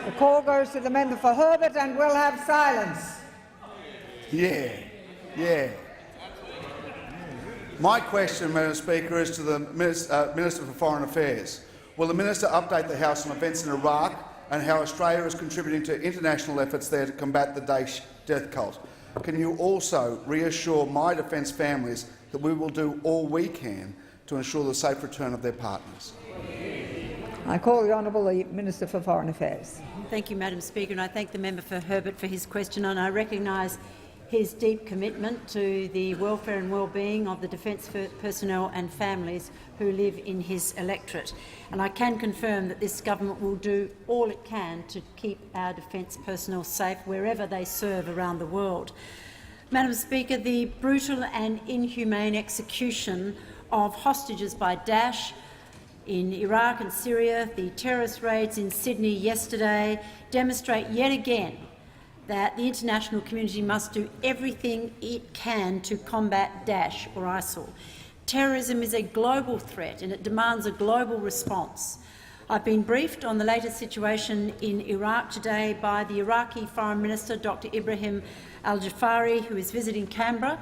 The call goes to the member for Herbert, and we'll have silence. Yeah. My question, Madam Speaker, is to the Minister for Foreign Affairs. Will the minister update the House on events in Iraq and how Australia is contributing to international efforts there to combat the Daesh death cult? Can you also reassure my defence families that we will do all we can to ensure the safe return of their partners? I call the Honourable Minister for Foreign Affairs. Thank you, Madam Speaker, and I thank the member for Herbert for his question, and I recognise his deep commitment to the welfare and well-being of the defence personnel and families who live in his electorate. And I can confirm that this government will do all it can to keep our defence personnel safe wherever they serve around the world. Madam Speaker, the brutal and inhumane execution of hostages by Daesh in Iraq and Syria, the terrorist raids in Sydney yesterday, demonstrate yet again that the international community must do everything it can to combat Daesh or ISIL. Terrorism is a global threat and it demands a global response. I've been briefed on the latest situation in Iraq today by the Iraqi Foreign Minister, Dr. Ibrahim al-Jafari, who is visiting Canberra.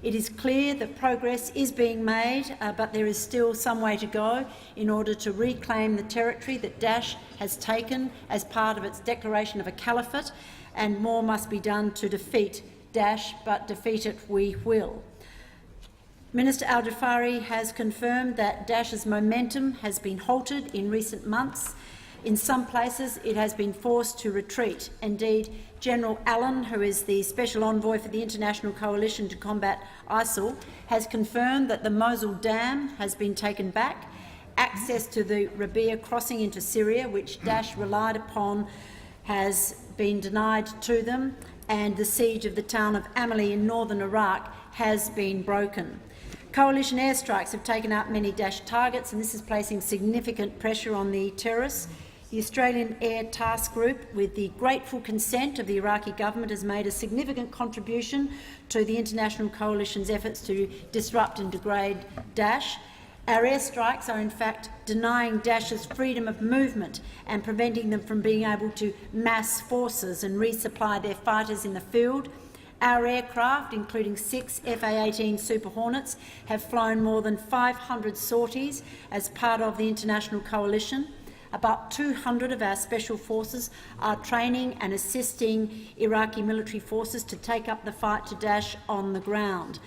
It is clear that progress is being made, but there is still some way to go in order to reclaim the territory that Daesh has taken as part of its declaration of a caliphate, and more must be done to defeat Daesh, but defeat it we will. Minister al-Jafari has confirmed that Daesh's momentum has been halted in recent months. In some places it has been forced to retreat. Indeed, General Allen, who is the Special Envoy for the International Coalition to Combat ISIL, has confirmed that the Mosul Dam has been taken back. Access to the Rabia crossing into Syria, which Daesh relied upon, has been denied to them, and the siege of the town of Amelie in northern Iraq has been broken. Coalition airstrikes have taken out many Daesh targets, and this is placing significant pressure on the terrorists. The Australian Air Task Group, with the grateful consent of the Iraqi government, has made a significant contribution to the international coalition's efforts to disrupt and degrade Daesh. Our airstrikes are in fact denying Daesh's freedom of movement and preventing them from being able to mass forces and resupply their fighters in the field. Our aircraft, including 6 FA-18 Super Hornets, have flown more than 500 sorties as part of the international coalition. About 200 of our special forces are training and assisting Iraqi military forces to take up the fight to Daesh on the ground.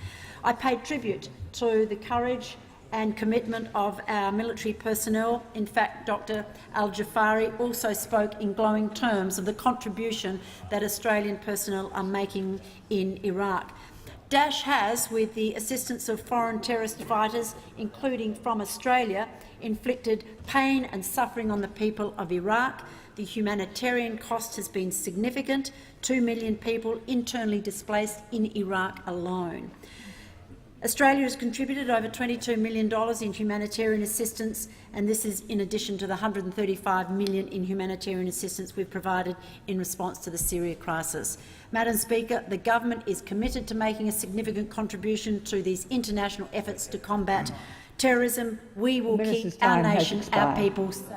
I pay tribute to the courage and commitment of our military personnel. In fact, Dr al-Jafari also spoke in glowing terms of the contribution that Australian personnel are making in Iraq. Daesh has, with the assistance of foreign terrorist fighters, including from Australia, inflicted pain and suffering on the people of Iraq. The humanitarian cost has been significant. 2 million people internally displaced in Iraq alone. Australia has contributed over $22 million in humanitarian assistance, and this is in addition to the $135 million in humanitarian assistance we've provided in response to the Syria crisis. Madam Speaker, the government is committed to making a significant contribution to these international efforts to combat terrorism. We will keep our nation, our people safe.